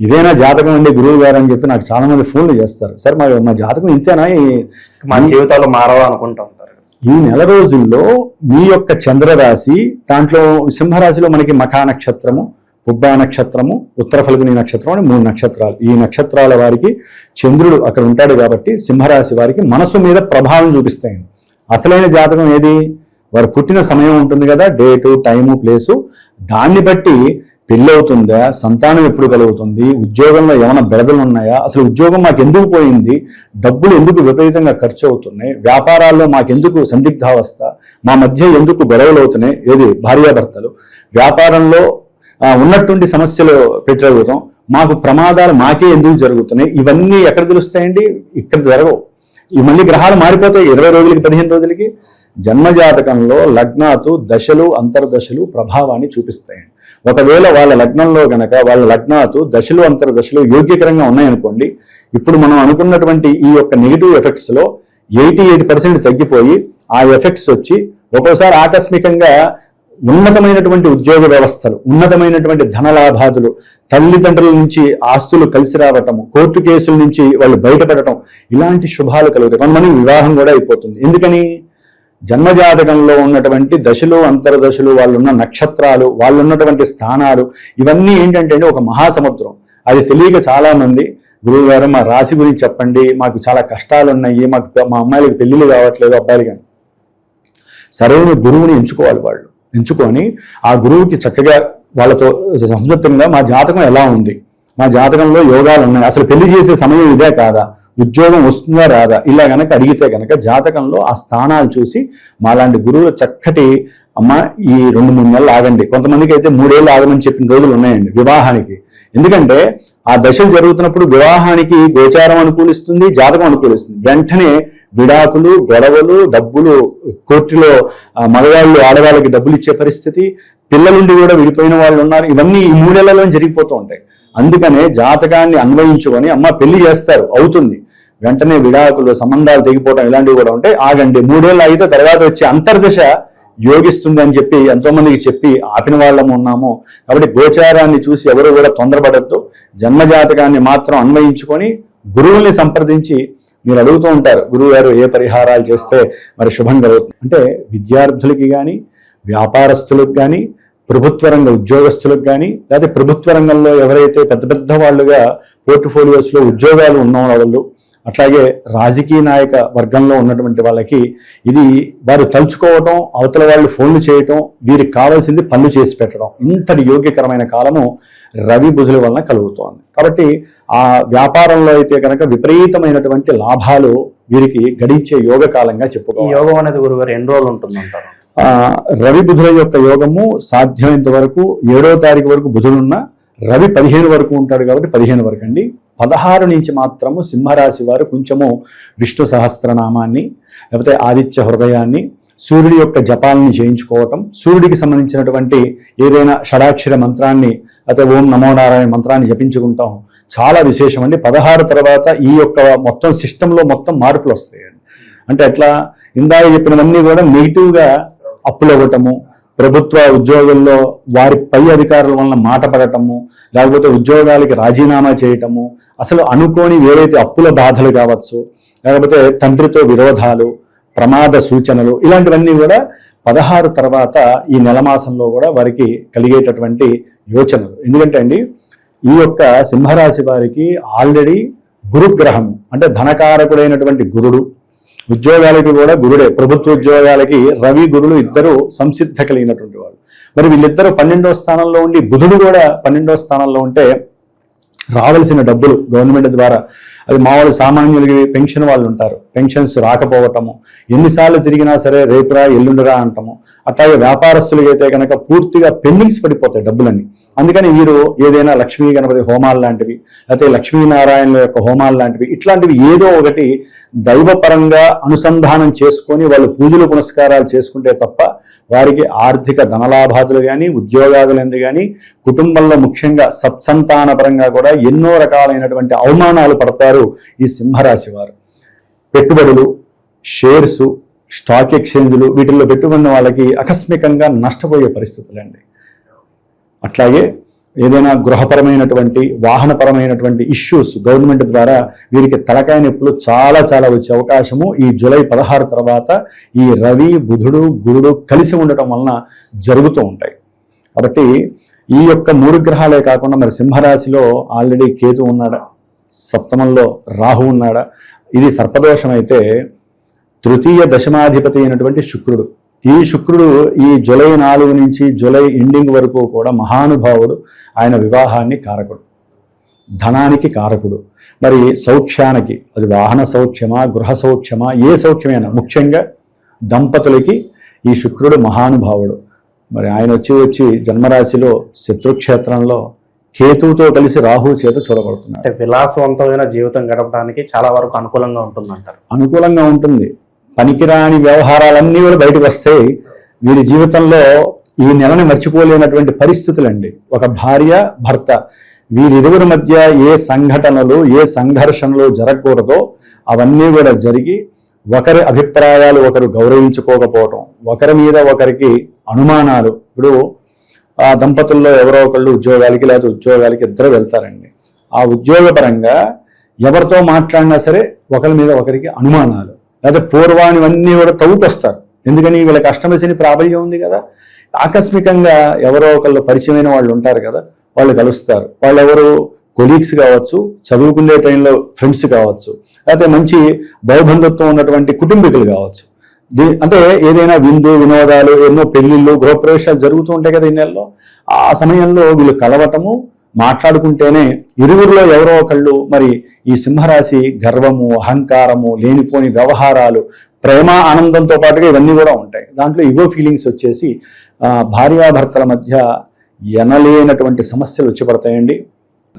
ఇదేనా జాతకం అండి గురువు గారు అని చెప్పి నాకు చాలా మంది ఫోన్లు చేస్తారు. సార్ మా జాతకం ఇంతేనా, మన జీవితాల్లో మారవా అనుకుంటా ఉంటారు. ఈ నెల రోజుల్లో మీ యొక్క చంద్రరాశి, దాంట్లో సింహరాశిలో మనకి మఖా నక్షత్రము, పుబ్బా నక్షత్రము, ఉత్తర ఫల్గుని నక్షత్రం అని 3 నక్షత్రాలు. ఈ నక్షత్రాల వారికి చంద్రుడు అక్కడ ఉంటాడు కాబట్టి సింహరాశి వారికి మనసు మీద ప్రభావం చూపిస్తాయండి. అసలైన జాతకం ఏది? వారు పుట్టిన సమయం ఉంటుంది కదా, డేటు, టైము, ప్లేసు, దాన్ని బట్టి పెళ్ళి అవుతుందా, సంతానం ఎప్పుడు కలుగుతుంది, ఉద్యోగంలో ఏమైనా బెడదలు ఉన్నాయా, అసలు ఉద్యోగం మాకు ఎందుకు పోయింది, డబ్బులు ఎందుకు విపరీతంగా ఖర్చు అవుతున్నాయి, వ్యాపారాల్లో మాకెందుకు సందిగ్ధావస్థ, మా మధ్య ఎందుకు గొడవలు అవుతున్నాయి, ఏది భార్యాభర్తలు, వ్యాపారంలో ఉన్నటువంటి సమస్యలు పెట్టగలుగుతాం, మాకు ప్రమాదాలు మాకే ఎందుకు జరుగుతున్నాయి, ఇవన్నీ ఎక్కడ తెలుస్తాయండి? ఇక్కడ జరగవు. ఈ మళ్ళీ గ్రహాలు మారిపోతాయి 20 రోజులకి 15 రోజులకి. జన్మజాతకంలో లగ్నాతు దశలు అంతర్దశలు ప్రభావాన్ని చూపిస్తాయండి. ఒకవేళ వాళ్ళ లగ్నంలో గనక వాళ్ళ లగ్నాతు దశలు అంతర్దశలు యోగ్యకరంగా ఉన్నాయనుకోండి, ఇప్పుడు మనం అనుకున్నటువంటి ఈ యొక్క నెగిటివ్ ఎఫెక్ట్స్లో 88% తగ్గిపోయి ఆ ఎఫెక్ట్స్ వచ్చి ఒక్కోసారి ఆకస్మికంగా ఉన్నతమైనటువంటి ఉద్యోగ వ్యవస్థలు, ఉన్నతమైనటువంటి ధనలాభాదులు, తల్లిదండ్రుల నుంచి ఆస్తులు కలిసి రావటము, కోర్టు కేసుల నుంచి వాళ్ళు బయటపడటం, ఇలాంటి శుభాలు కలుగుతాయి. కొంతమంది వివాహం కూడా అయిపోతుంది. ఎందుకని? జన్మజాతకంలో ఉన్నటువంటి దశలు అంతర్దశలు, వాళ్ళున్న నక్షత్రాలు, వాళ్ళు ఉన్నటువంటి స్థానాలు, ఇవన్నీ ఏంటంటే ఒక మహాసముద్రం. అది తెలియక చాలా మంది గురువు గారు మా రాశి గురించి చెప్పండి, మాకు చాలా కష్టాలు ఉన్నాయి, మా అమ్మాయిలకి పెళ్లిళ్ళు కావట్లేదు, అబ్బాయిలు కానీ. సరైన గురువుని ఎంచుకోవాలి. వాళ్ళు ఎంచుకొని ఆ గురువుకి చక్కగా వాళ్ళతో సంస్కృతంగా మా జాతకం ఎలా ఉంది, మా జాతకంలో యోగాలు ఉన్నాయి, అసలు పెళ్లి చేసే సమయం ఇదే కాదా, ఉద్యోగం వస్తుందా రాదా, ఇలా గనక అడిగితే గనక జాతకంలో ఆ స్థానాలు చూసి మాలాంటి గురువులు చక్కటి అమ్మ ఈ 2-3 నెలలు ఆగండి, కొంతమందికి అయితే 3 ఏళ్ళు ఆగమని చెప్పిన రోజులు ఉన్నాయండి వివాహానికి. ఎందుకంటే ఆ దశలు జరుగుతున్నప్పుడు వివాహానికి గోచారం అనుకూలిస్తుంది, జాతకం అనుకూలిస్తుంది. వెంటనే విడాకులు, గొడవలు, డబ్బులు, కోర్టులో మగవాళ్ళు ఆడవాళ్ళకి డబ్బులు ఇచ్చే పరిస్థితి, పిల్లలుండి కూడా విడిపోయిన వాళ్ళు ఉన్నారు. ఇవన్నీ ఈ 3 నెలల్లో జరిగిపోతూ ఉంటాయి. అందుకనే జాతకాన్ని అన్వయించుకొని అమ్మ పెళ్లి చేస్తారు, అవుతుంది, వెంటనే విడాకులు, సంబంధాలు తెగిపోవడం ఇలాంటివి కూడా ఉంటాయి, ఆగండి, 3 ఏళ్ళు అయితే తర్వాత వచ్చే అంతర్దశ యోగిస్తుంది అని చెప్పి ఎంతో మందికి చెప్పి ఆపిన వాళ్ళము ఉన్నాము. కాబట్టి గోచారాన్ని చూసి ఎవరు కూడా తొందరపడద్దు. జన్మజాతకాన్ని మాత్రం అన్వయించుకొని గురువుల్ని సంప్రదించి, మీరు అడుగుతూ ఉంటారు గురువు గారు ఏ పరిహారాలు చేస్తే మరి శుభం కలుగుతుంది అంటే, విద్యార్థులకి కానీ, వ్యాపారస్తులకు కానీ, ప్రభుత్వ రంగ ఉద్యోగస్తులకు కానీ, లేకపోతే ప్రభుత్వ రంగంలో ఎవరైతే పెద్ద పెద్ద వాళ్ళుగా పోర్ట్ఫోలియోస్లో ఉద్యోగాలు ఉన్న వాళ్ళు, అట్లాగే రాజకీయ నాయక వర్గంలో ఉన్నటువంటి వాళ్ళకి ఇది వారు తలుచుకోవటం, అవతల వాళ్ళు ఫోన్లు చేయటం, వీరికి కావాల్సింది పనులు చేసి పెట్టడం, ఇంతటి యోగ్యకరమైన కాలము రవి బుధుల వలన కలుగుతోంది. కాబట్టి ఆ వ్యాపారంలో అయితే కనుక విపరీతమైనటువంటి లాభాలు వీరికి గడించే యోగ కాలంగా చెప్పుకోవాలి. యోగం అనేది గురుగారు ఎన్ని రోజులు ఉంటుందంటారు? రవి బుధుల యొక్క యోగము సాధ్యమైనంత వరకు 7వ తారీఖు వరకు బుధుడున్న, రవి 15 వరకు ఉంటాడు కాబట్టి 15 వరకు అండి. 16 నుంచి మాత్రము సింహరాశి వారు కొంచెము విష్ణు సహస్రనామాన్ని, లేకపోతే ఆదిత్య హృదయాన్ని, సూర్యుడి యొక్క జపాలని చేయించుకోవటం, సూర్యుడికి సంబంధించినటువంటి ఏదైనా షడాక్షర మంత్రాన్ని, లేకపోతే ఓం నమో నారాయణ మంత్రాన్ని జపించుకుంటాం, చాలా విశేషం అండి. 16 తర్వాత ఈ యొక్క మొత్తం సిస్టంలో మొత్తం మార్పులు వస్తాయండి. అంటే ఎట్లా, ఇందాక చెప్పినవన్నీ కూడా నెగిటివ్గా అప్పులు ఇవ్వటము, ప్రభుత్వ ఉద్యోగుల్లో వారి పై అధికారుల వలన మాట పడటము, లేకపోతే ఉద్యోగాలకి రాజీనామా చేయటము, అసలు అనుకోని ఏవైతే అప్పుల బాధలు కావచ్చు, లేకపోతే తండ్రితో విరోధాలు, ప్రమాద సూచనలు, ఇలాంటివన్నీ కూడా 16 తర్వాత ఈ నెల మాసంలో కూడా వారికి కలిగేటటువంటి యోచనలు. ఎందుకంటే అండి, ఈ యొక్క సింహరాశి వారికి ఆల్రెడీ గురుగ్రహం అంటే ధనకారకుడైనటువంటి గురుడు, ఉద్యోగాలకి కూడా గురుడే, ప్రభుత్వ ఉద్యోగాలకి రవి గురులు ఇద్దరు సంసిద్ధ కలిగినటువంటి వాళ్ళు. మరి వీళ్ళిద్దరూ 12వ స్థానంలో ఉండి, బుధుడు కూడా 12వ స్థానంలో ఉంటే రావాల్సిన డబ్బులు గవర్నమెంట్ ద్వారా, అది మామూలు సామాన్యులకి పెన్షన్ వాళ్ళు ఉంటారు, పెన్షన్స్ రాకపోవటము, ఎన్నిసార్లు తిరిగినా సరే రేపురా ఎల్లుండిరా అంటాము. అట్లాగే వ్యాపారస్తులకి అయితే కనుక పూర్తిగా పెండింగ్స్ పడిపోతాయి డబ్బులన్నీ. అందుకని వీరు ఏదైనా లక్ష్మీ గణపతి హోమాలు లాంటివి, లేకపోతే లక్ష్మీనారాయణుల యొక్క హోమాలు లాంటివి, ఇట్లాంటివి ఏదో ఒకటి దైవపరంగా అనుసంధానం చేసుకొని వాళ్ళు పూజలు పునస్కారాలు చేసుకుంటే తప్ప వారికి ఆర్థిక ధనలాభాదులు కానీ, ఉద్యోగాదులందు కానీ, కుటుంబంలో ముఖ్యంగా సత్సంతాన పరంగా కూడా ఎన్నో రకాలైనటువంటి అవమానాలు పడతారు ఈ సింహరాశి వారు. పెట్టుబడులు, షేర్స్, స్టాక్ ఎక్స్చేంజ్లు, వీటిల్లో పెట్టుకున్న వాళ్ళకి ఆకస్మికంగా నష్టపోయే పరిస్థితులండి. అట్లాగే ఏదైనా గృహపరమైనటువంటి, వాహనపరమైనటువంటి ఇష్యూస్ గవర్నమెంట్ ద్వారా వీరికి తలకాయ నొప్పులు చాలా చాలా వచ్చే అవకాశము ఈ జూలై 16 తర్వాత ఈ రవి బుధుడు గురుడు కలిసి ఉండటం వలన జరుగుతూ ఉంటాయి. కాబట్టి ఈ యొక్క 3 గ్రహాలే కాకుండా మరి సింహరాశిలో ఆల్రెడీ కేతు ఉన్నాడా, సప్తమంలో రాహు ఉన్నాడా, ఇది సర్పదోషం అయితే తృతీయ దశమాధిపతి అయినటువంటి శుక్రుడు, ఈ శుక్రుడు ఈ జూలై 4 నుంచి జూలై ఎండింగ్ వరకు కూడా మహానుభావుడు. ఆయన వివాహాన్ని కారకుడు, ధనానికి కారకుడు, మరి సౌఖ్యానికి, అది వాహన సౌఖ్యమా, గృహ సౌఖ్యమా, ఏ సౌఖ్యమైనా ముఖ్యంగా దంపతులకి ఈ శుక్రుడు మహానుభావుడు. మరి ఆయన వచ్చి జన్మరాశిలో శత్రుక్షేత్రంలో కేతువుతో కలిసి రాహు చేత చూడబడుతున్నాడు. అంటే విలాసవంతమైన జీవితం గడపడానికి చాలా వరకు అనుకూలంగా ఉంటుందంటారు. అనుకూలంగా ఉంటుంది. పనికిరాని వ్యవహారాలన్నీ కూడా బయటకు వస్తాయి. వీరి జీవితంలో ఈ నెలని మర్చిపోలేనటువంటి పరిస్థితులండి. ఒక భార్య భర్త వీరిరువురి మధ్య ఏ సంఘటనలు ఏ సంఘర్షణలు జరగకూడదో అవన్నీ కూడా జరిగి ఒకరి అభిప్రాయాలు ఒకరు గౌరవించుకోకపోవటం, ఒకరి మీద ఒకరికి అనుమానాలు. ఇప్పుడు ఆ దంపతుల్లో ఎవరో ఒకళ్ళు ఉద్యోగాలకి లేదా ఉద్యోగాలకి ఇద్దరు వెళ్తారండి. ఆ ఉద్యోగపరంగా ఎవరితో మాట్లాడినా సరే ఒకరి మీద ఒకరికి అనుమానాలు, లేదా పూర్వానివన్నీ కూడా తవ్వుకొస్తారు. ఎందుకని వీళ్ళకి అష్టమశని ప్రాబల్యం ఉంది కదా. ఆకస్మికంగా ఎవరో ఒకళ్ళు పరిచయమైన వాళ్ళు ఉంటారు కదా, వాళ్ళు కలుస్తారు. వాళ్ళు ఎవరు కొలీగ్స్ కావచ్చు, చదువుకునే టైంలో ఫ్రెండ్స్ కావచ్చు, లేకపోతే మంచి భౌబంధత్వం ఉన్నటువంటి కుటుంబీకులు కావచ్చు. అంటే ఏదైనా విందు వినోదాలు, ఎన్నో పెళ్లిళ్ళు గృహప్రవేశాలు జరుగుతూ ఉంటాయి కదా ఈ నెలలో. ఆ సమయంలో వీళ్ళు కలవటము, మాట్లాడుకుంటేనే ఇరువురిలో ఎవరో ఒకళ్ళు మరి ఈ సింహరాశి గర్వము, అహంకారము, లేనిపోని వ్యవహారాలు, ప్రేమ ఆనందంతో పాటుగా ఇవన్నీ కూడా ఉంటాయి. దాంట్లో ఇగో ఫీలింగ్స్ వచ్చేసి భార్యాభర్తల మధ్య ఎనలేనటువంటి సమస్యలు వచ్చి పడతాయండి.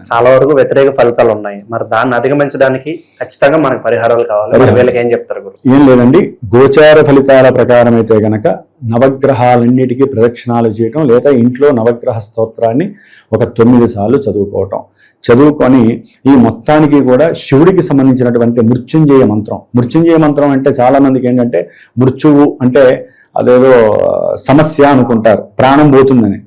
చాలా వరకు వ్యతిరేక ఫలితాలు ఉన్నాయి. మరి దాన్ని అధిగమించడానికి ఖచ్చితంగా మనకు పరిహారాలు కావాలి. మరి వీళ్ళకి ఏం చెప్తారు గురు? ఏం లేదండి, గోచార ఫలితాల ప్రకారం అయితే గనక నవగ్రహాలన్నిటికీ ప్రదక్షిణాలు చేయటం, లేదా ఇంట్లో నవగ్రహ స్తోత్రాన్ని ఒక 9 సార్లు చదువుకొని ఈ మొత్తానికి కూడా శివుడికి సంబంధించినటువంటి మృత్యుంజయ మంత్రం. మృత్యుంజయ మంత్రం అంటే చాలా మందికి ఏంటంటే మృత్యువు అంటే అదేదో సమస్య అనుకుంటారు, ప్రాణం పోతుందని.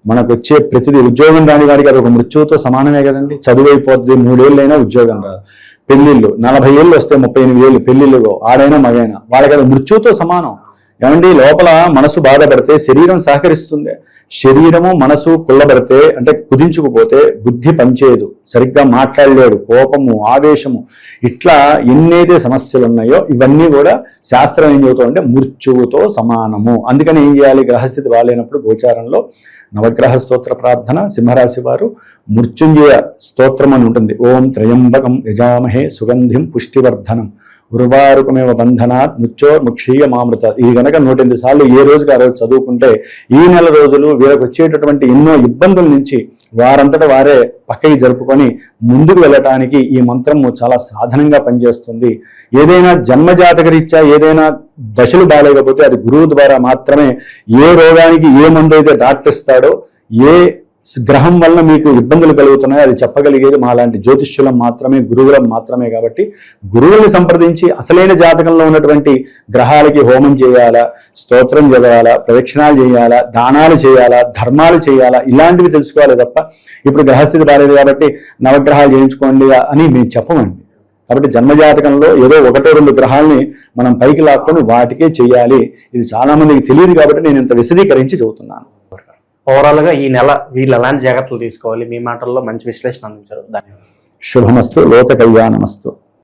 మనకు వచ్చే ప్రతిదీ ఉద్యోగం రాని వాడికి అది ఒక మృత్యువుతో సమానమే కదండి. చదువు అయిపోతుంది, 3 ఏళ్ళైనా ఉద్యోగం రాదు. పెళ్లిళ్ళు 40 ఏళ్ళు వస్తే 38 ఏళ్ళు పెళ్లిళ్ళు, ఆడైనా మగైనా వాళ్ళకి అది మృత్యువుతో సమానం. ఏమండి, లోపల మనసు బాధపడితే శరీరం సహకరిస్తుంది. శరీరము మనసు కుళ్ళబడితే అంటే కుదించుకుపోతే బుద్ధి పనిచేయదు, సరిగ్గా మాట్లాడలేడు, కోపము, ఆవేశము, ఇట్లా ఎన్నైతే సమస్యలు ఉన్నాయో ఇవన్నీ కూడా శాస్త్రం ఏం చెబుతుందంటే మృత్యువుతో సమానము. అందుకని ఏం చేయాలి, గ్రహస్థితి బాగాలేనప్పుడు గోచారంలో నవగ్రహ స్తోత్ర ప్రార్థన. సింహరాశి వారు మృత్యుంజయ స్తోత్రం అని ఉంటుంది. ఓం త్రయంబకం యజామహే సుగంధిం పుష్టివర్ధనం ఉర్వారుకమేవ బంధనాత్ ముక్షీయ మామృత. ఇది కనుక 108 సార్లు ఏ రోజుకి ఆ రోజు చదువుకుంటే ఈ నెల రోజులు వీళ్ళకి వచ్చేటటువంటి ఎన్నో ఇబ్బందుల నుంచి వారంతటా వారే పక్కకి జరుపుకొని ముందుకు వెళ్ళటానికి ఈ మంత్రము చాలా సాధనంగా పనిచేస్తుంది. ఏదైనా జన్మజాతకరీత్యా ఏదైనా దశలు బాగాలేకపోతే అది గురువు ద్వారా మాత్రమే. ఏ రోగానికి ఏ మందు అయితే డాక్టర్ ఇస్తాడో, ఏ గ్రహం వల్ల మీకు ఇబ్బందులు కలుగుతున్నాయో అది చెప్పగలిగేది మాలాంటి జ్యోతిష్యులం మాత్రమే, గురువులం మాత్రమే. కాబట్టి గురువుల్ని సంప్రదించి అసలైన జాతకంలో ఉన్నటువంటి గ్రహాలకి హోమం చేయాలా, స్తోత్రం చదవాలా, ప్రదక్షిణాలు చేయాలా, దానాలు చేయాలా, ధర్మాలు చేయాలా, ఇలాంటివి తెలుసుకోవాలి తప్ప ఇప్పుడు గ్రహస్థితి బాలేదు కాబట్టి నవగ్రహాలు చేయించుకోండి అని మేము చెప్పమండి. కాబట్టి జన్మజాతకంలో ఏదో 1-2 గ్రహాలని మనం పైకి లాక్కొని వాటికే చేయాలి. ఇది చాలా మందికి తెలియదు కాబట్టి నేను ఇంత విశదీకరించి చెబుతున్నాను. ఓవరాల్గా ఈ నెల వీళ్ళు ఎలాంటి జాగ్రత్తలు తీసుకోవాలి, మీ మాటల్లో మంచి విశ్లేషణ అందించారు. ధన్యవాదాలు. శుభమస్తు, లోక కళ్యాణమస్తు.